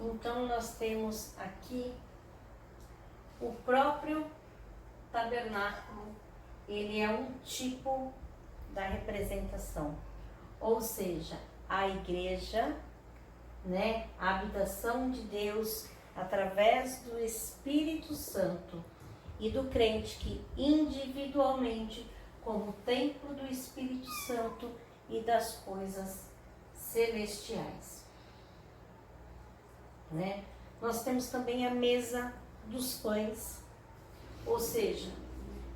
Então nós temos aqui o próprio tabernáculo, ele é um tipo da representação, ou seja, a igreja, né, a habitação de Deus através do Espírito Santo e do crente que individualmente, como templo do Espírito Santo e das coisas celestiais, né? Nós temos também a mesa dos pães, ou seja,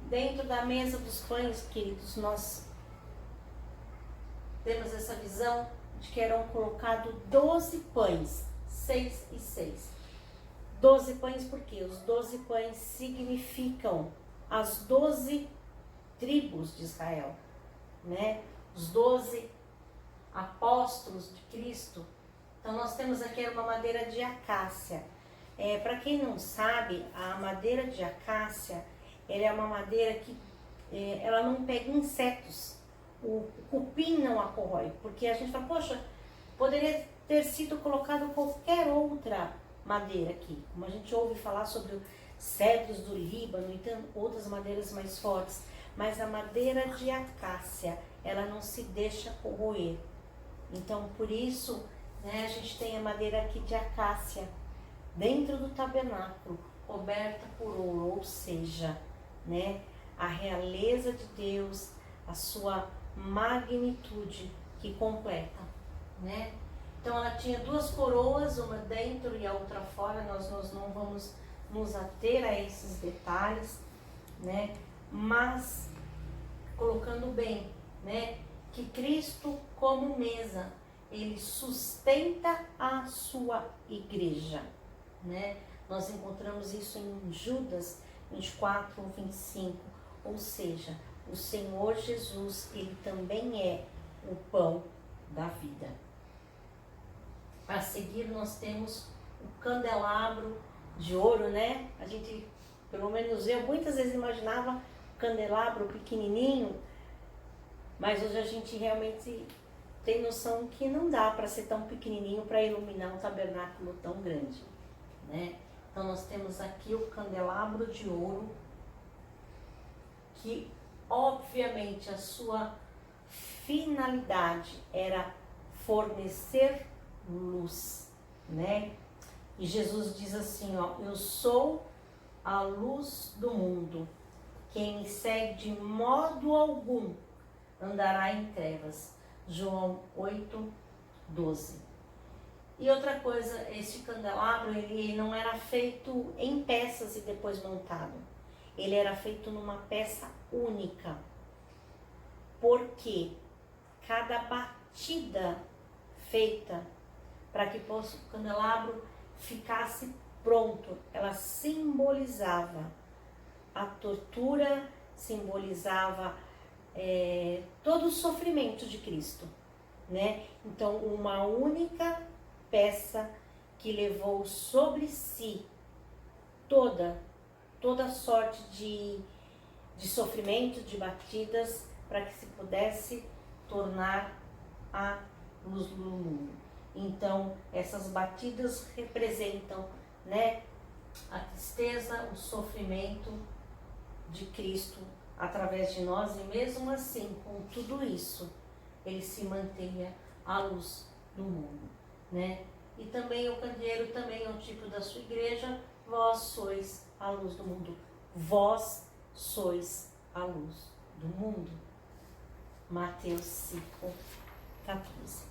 dentro da mesa dos pães, queridos, nós temos essa visão de que eram colocados 12 pães, 6 e 6. 12 pães porque os 12 pães significam as 12 tribos de Israel, né? Os 12 apóstolos de Cristo. Então nós temos aqui uma madeira de acácia. Para quem não sabe, a madeira de acácia, ela é uma madeira que ela não pega insetos. O cupim não a corrói, porque a gente fala, poxa, poderia ter sido colocado qualquer outra madeira aqui, como a gente ouve falar sobre os cedros do Líbano e outras madeiras mais fortes, mas a madeira de acácia, ela não se deixa corroer. Então, por isso, né, a gente tem a madeira aqui de acácia dentro do tabernáculo, coberta por ouro, ou seja, né, a realeza de Deus, a sua magnitude que completa, né? Então ela tinha duas coroas, uma dentro e a outra fora. Nós não vamos nos ater a esses detalhes, né? Mas colocando bem, né, que Cristo como mesa, ele sustenta a sua igreja, né? Nós encontramos isso em Judas 24, 25, ou seja, o Senhor Jesus, ele também é o pão da vida. A seguir nós temos o candelabro de ouro, né? A gente, pelo menos eu, muitas vezes imaginava o candelabro pequenininho, mas hoje a gente realmente tem noção que não dá para ser tão pequenininho para iluminar um tabernáculo tão grande, né? Então nós temos aqui o candelabro de ouro, que obviamente a sua finalidade era fornecer luz, né? E Jesus diz assim, ó, eu sou a luz do mundo. Quem me segue de modo algum andará em trevas. João 8, 12. E outra coisa, este candelabro, ele não era feito em peças e depois montado. Ele era feito numa peça única. Porque cada batida feita para que o candelabro ficasse pronto, ela simbolizava a tortura, simbolizava todo o sofrimento de Cristo, né? Então, uma única peça que levou sobre si toda sorte de sofrimento, de batidas, para que se pudesse tornar a luz do mundo. Então, essas batidas representam, né, a tristeza, o sofrimento de Cristo através de nós, e mesmo assim, com tudo isso, ele se mantenha a luz do mundo, né? E também o candeeiro também é um tipo da sua igreja. Vós sois a luz do mundo. Vós sois a luz do mundo. Mateus 5, 14.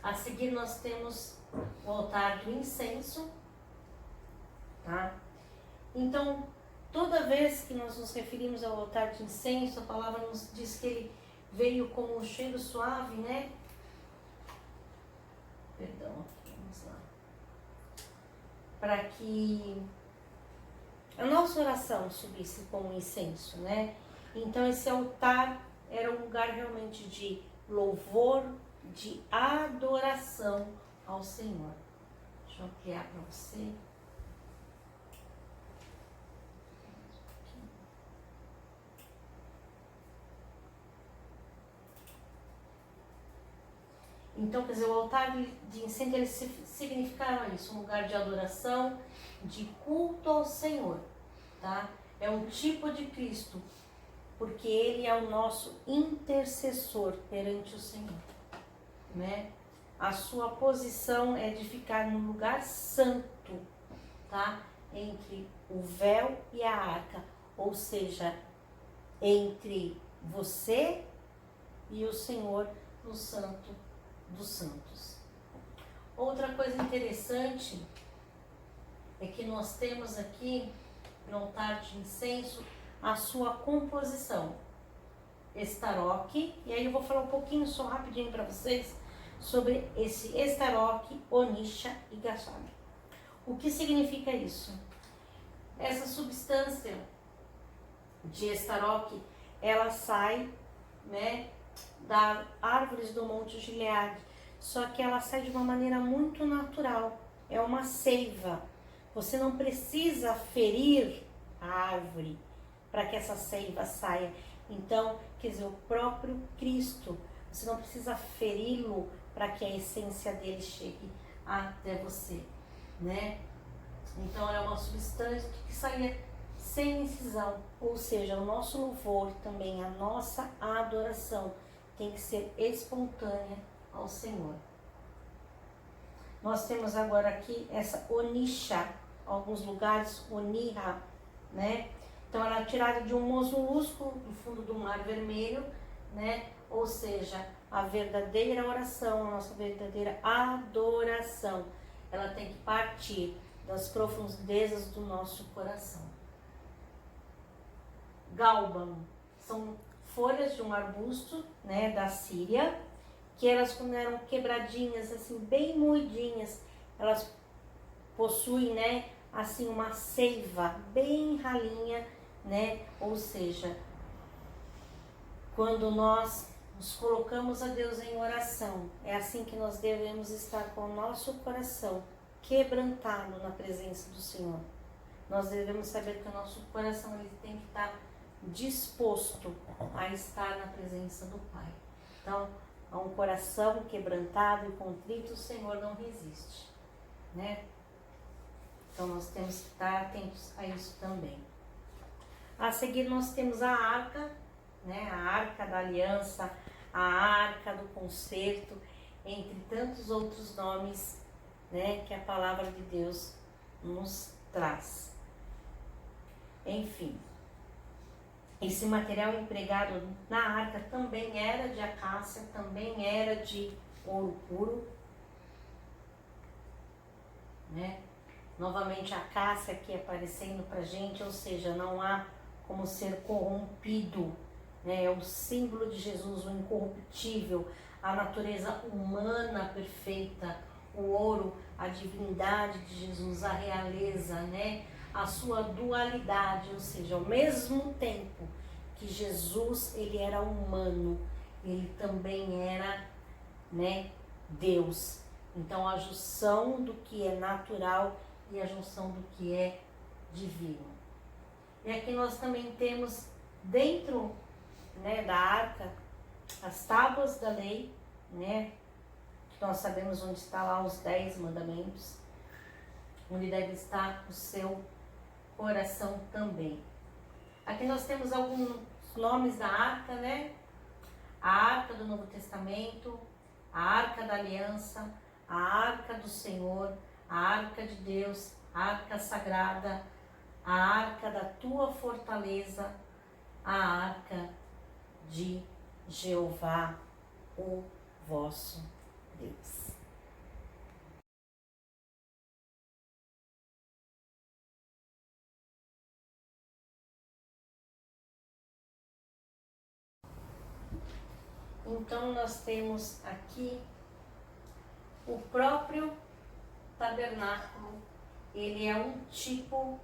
A seguir nós temos o altar do incenso, tá? Então, toda vez que nós nos referimos ao altar de incenso, a palavra nos diz que ele veio como um cheiro suave, né? Perdão, vamos lá. Para que a nossa oração subisse como incenso, né? Então esse altar era um lugar realmente de louvor, de adoração ao Senhor. Deixa eu ampliar para você. Então, quer dizer, o altar de incêndio, ele significava isso, um lugar de adoração, de culto ao Senhor, tá? É um tipo de Cristo, porque Ele é o nosso intercessor perante o Senhor, né? A sua posição é de ficar no lugar santo, tá? Entre o véu e a arca, ou seja, entre você e o Senhor no Santo dos Santos. Outra coisa interessante é que nós temos aqui no altar de incenso a sua composição. Estaroque, e aí eu vou falar um pouquinho só rapidinho para vocês sobre esse estaroque, onisha e gacham. O que significa isso? Essa substância de estaroque, ela sai, né, das árvores do Monte Gileade, só que ela sai de uma maneira muito natural, é uma seiva. Você não precisa ferir a árvore para que essa seiva saia. Então, quer dizer, o próprio Cristo, você não precisa feri-lo para que a essência dele chegue até você, né? Então, é uma substância que saia sem incisão, ou seja, o nosso louvor também, a nossa adoração tem que ser espontânea ao Senhor. Nós temos agora aqui essa onisha, alguns lugares onirra, né? Então ela é tirada de um molusco do fundo do Mar Vermelho, né? Ou seja, a verdadeira oração, a nossa verdadeira adoração, ela tem que partir das profundezas do nosso coração. Galbam são folhas de um arbusto, né, da Síria, que elas, quando eram quebradinhas, assim, bem moidinhas, elas possuem, né, assim, uma seiva bem ralinha, né? Ou seja, quando nós nos colocamos a Deus em oração, é assim que nós devemos estar com o nosso coração quebrantado na presença do Senhor. Nós devemos saber que o nosso coração ele tem que estar disposto a estar na presença do Pai. Então, a um coração quebrantado e contrito, o Senhor não resiste, né? Então, nós temos que estar atentos a isso também. A seguir, nós temos a arca, né? A arca da aliança, a arca do concerto, entre tantos outros nomes, né? Que a palavra de Deus nos traz. Enfim, esse material empregado na arca também era de acácia, também era de ouro puro, né? Novamente a acácia aqui aparecendo pra gente, ou seja, não há como ser corrompido, né? É o símbolo de Jesus, o incorruptível, a natureza humana perfeita, o ouro, a divindade de Jesus, a realeza, né? A sua dualidade, ou seja, ao mesmo tempo que Jesus ele era humano, ele também era, né, Deus. Então a junção do que é natural e a junção do que é divino. E aqui nós também temos dentro, né, da arca as tábuas da lei, né, que nós sabemos onde está lá os 10 mandamentos, onde deve estar o seu coração também. Aqui nós temos alguns nomes da arca, né? A arca do Novo Testamento, a arca da aliança, a arca do Senhor, a arca de Deus, a arca sagrada, a arca da tua fortaleza, a arca de Jeová, o vosso Deus. Então nós temos aqui o próprio tabernáculo, ele é um tipo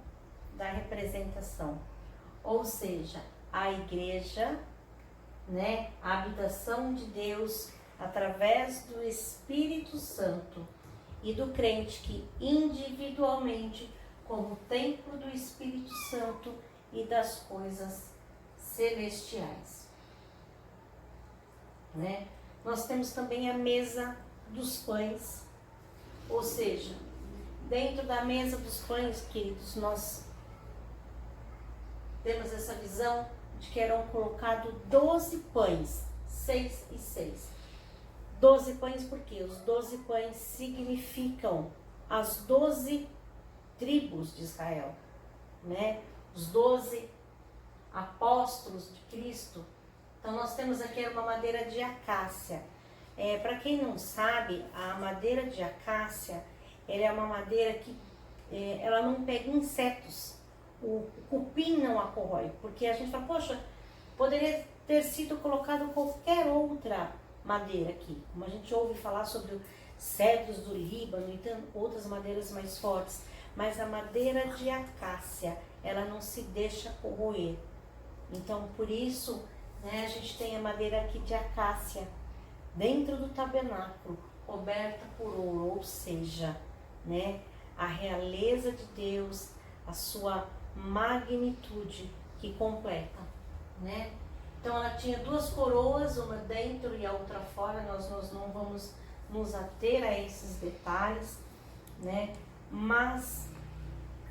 da representação, ou seja, a igreja, né, a habitação de Deus através do Espírito Santo e do crente que individualmente, como templo do Espírito Santo e das coisas celestiais, né? Nós temos também a mesa dos pães, ou seja, dentro da mesa dos pães, queridos, nós temos essa visão de que eram colocados 12 pães, 6 e 6. 12 pães porque os 12 pães significam as 12 tribos de Israel, né? Os 12 apóstolos de Cristo. Então nós temos aqui uma madeira de acácia. Para quem não sabe, a madeira de acácia, ela é uma madeira que ela não pega insetos. O cupim não a corrói, porque a gente fala, poxa, poderia ter sido colocado qualquer outra madeira aqui. Como a gente ouve falar sobre os cedros do Líbano e outras madeiras mais fortes. Mas a madeira de acácia, ela não se deixa corroer. Então, por isso, né, a gente tem a madeira aqui de acácia dentro do tabernáculo, coberta por ouro, ou seja, né, a realeza de Deus, a sua magnitude que completa, né? Então ela tinha duas coroas, uma dentro e a outra fora. Nós não vamos nos ater a esses detalhes, né? Mas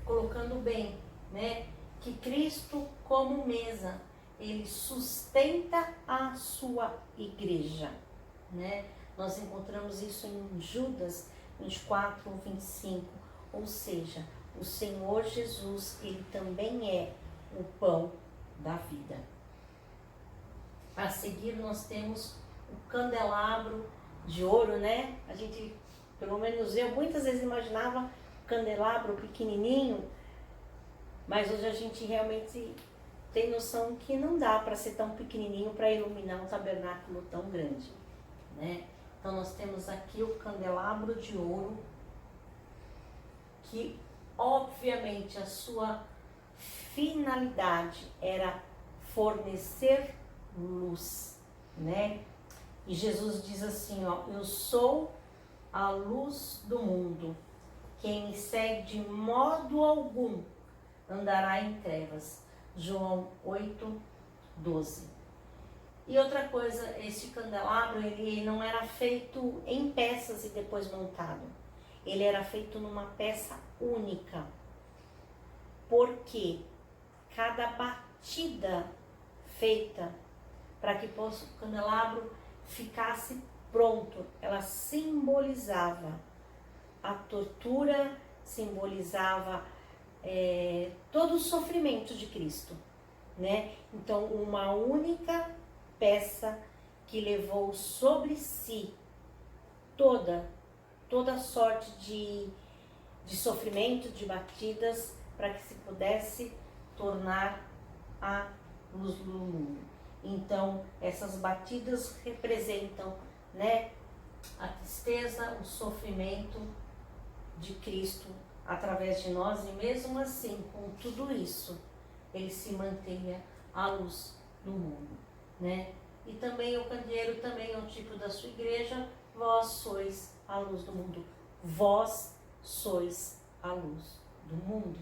colocando bem, né, que Cristo como mesa, ele sustenta a sua igreja, né? Nós encontramos isso em Judas 24, 25, ou seja, o Senhor Jesus, ele também é o pão da vida. A seguir nós temos o candelabro de ouro, né? A gente, pelo menos eu, muitas vezes imaginava o candelabro pequenininho, mas hoje a gente realmente tem noção que não dá para ser tão pequenininho para iluminar um tabernáculo tão grande, né? Então nós temos aqui o candelabro de ouro, que obviamente a sua finalidade era fornecer luz, né? E Jesus diz assim, ó, eu sou a luz do mundo. Quem me segue de modo algum andará em trevas. João 8, 12. E outra coisa, esse candelabro, ele não era feito em peças e depois montado. Ele era feito numa peça única. Porque cada batida feita para que o candelabro ficasse pronto, ela simbolizava a tortura, simbolizava todo o sofrimento de Cristo, né? Então, uma única peça que levou sobre si toda sorte de sofrimento, de batidas, para que se pudesse tornar a luz do mundo. Então, essas batidas representam, né, a tristeza, o sofrimento de Cristo através de nós, e mesmo assim, com tudo isso, ele se mantenha a luz do mundo, né? E também o candeeiro também é um tipo da sua igreja. Vós sois a luz do mundo. Vós sois a luz do mundo.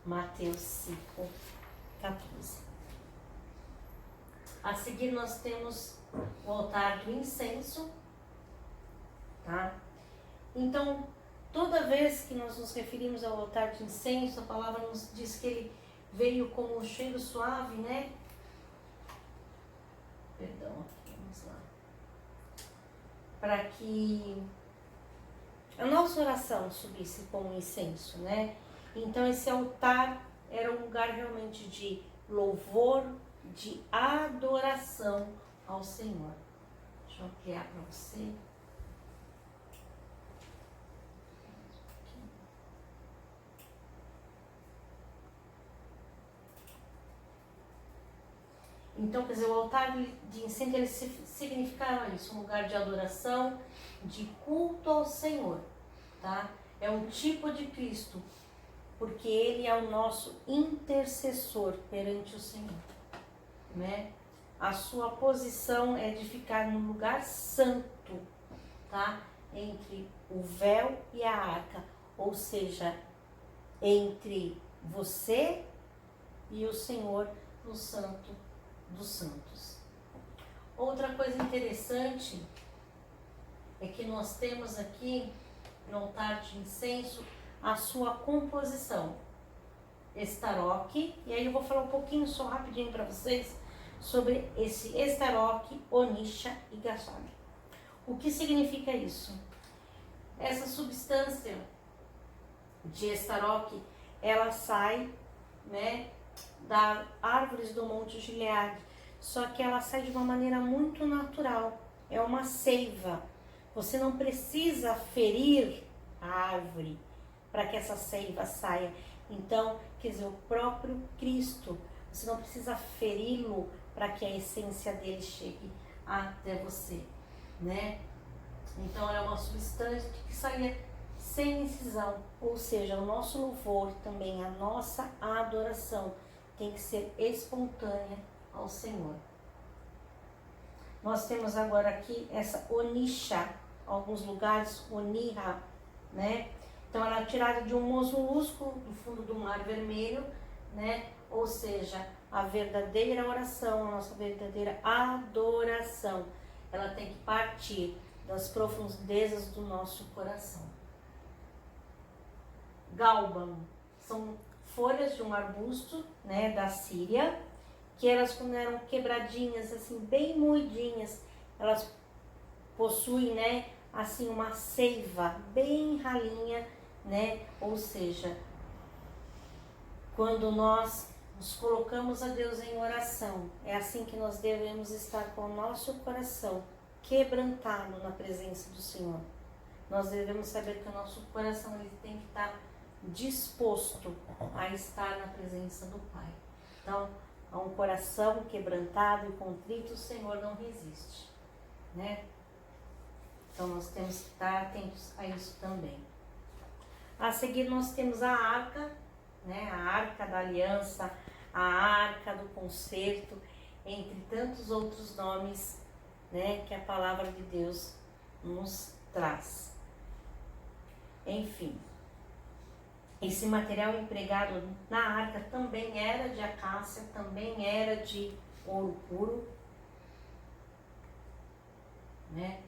Mateus 5, 14. A seguir nós temos o altar do incenso, tá? Então, toda vez que nós nos referimos ao altar de incenso, a palavra nos diz que ele veio como um cheiro suave, né? Perdão, aqui, vamos lá. Para que a nossa oração subisse como incenso, né? Então esse altar era um lugar realmente de louvor, de adoração ao Senhor. Deixa eu ampliar para você. Então, quer dizer, o altar de incenso, ele significava isso, um lugar de adoração, de culto ao Senhor, tá? É um tipo de Cristo, porque ele é o nosso intercessor perante o Senhor, né? A sua posição é de ficar no lugar santo, tá? Entre o véu e a arca, ou seja, entre você e o Senhor no santo dos santos. Outra coisa interessante é que nós temos aqui no altar de incenso a sua composição. Estaroque, e aí eu vou falar um pouquinho só rapidinho para vocês sobre esse estaroque, onisha e gachami. O que significa isso? Essa substância de estaroque, ela sai, né, das árvores do Monte Gileade, só que ela sai de uma maneira muito natural, é uma seiva. Você não precisa ferir a árvore para que essa seiva saia. Então, quer dizer, o próprio Cristo, você não precisa feri-lo para que a essência dele chegue até você, né? Então, é uma substância que saia sem incisão, ou seja, o nosso louvor também, a nossa adoração tem que ser espontânea ao Senhor. Nós temos agora aqui essa onisha, alguns lugares onira, né? Então ela é tirada de um molusco do fundo do Mar Vermelho, né? Ou seja, a verdadeira oração, a nossa verdadeira adoração, ela tem que partir das profundezas do nosso coração. Galbam são folhas de um arbusto, né, da Síria, que elas, quando eram quebradinhas, assim, bem moidinhas, elas possuem, né, assim, uma seiva bem ralinha, né? Ou seja, quando nós nos colocamos a Deus em oração, é assim que nós devemos estar com o nosso coração quebrantado na presença do Senhor. Nós devemos saber que o nosso coração ele tem que estar disposto a estar na presença do Pai. Então, a um coração quebrantado e contrito, o Senhor não resiste, né? Então, nós temos que estar atentos a isso também. A seguir, nós temos a arca, né? A arca da aliança, a arca do concerto, entre tantos outros nomes, né? Que a palavra de Deus nos traz. Enfim, esse material empregado na arca também era de acácia, também era de ouro puro, né?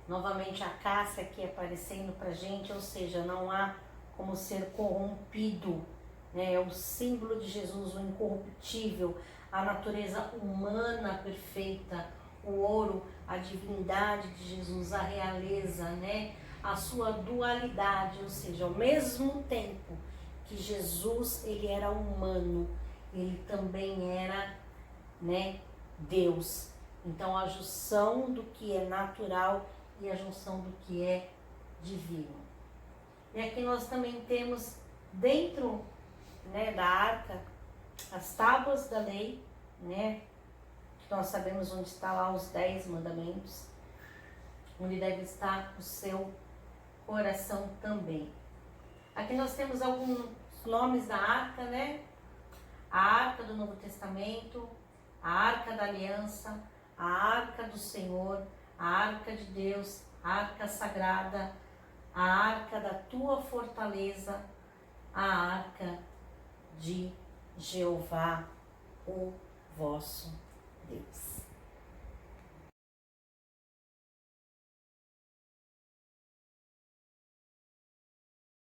Novamente a acácia aqui aparecendo pra gente, ou seja, não há como ser corrompido, né? É o símbolo de Jesus, o incorruptível, a natureza humana perfeita, o ouro, a divindade de Jesus, a realeza, né? A sua dualidade, ou seja, ao mesmo tempo que Jesus ele era humano, ele também era, né, Deus. Então a junção do que é natural e a junção do que é divino. E aqui nós também temos dentro, né, da arca as tábuas da lei, né, que nós sabemos onde está lá os 10 mandamentos, onde deve estar o seu coração também. Aqui nós temos alguns nomes da arca, né? A arca do Novo Testamento, a arca da aliança, a arca do Senhor, a arca de Deus, a arca sagrada, a arca da tua fortaleza, a arca de Jeová, o vosso Deus.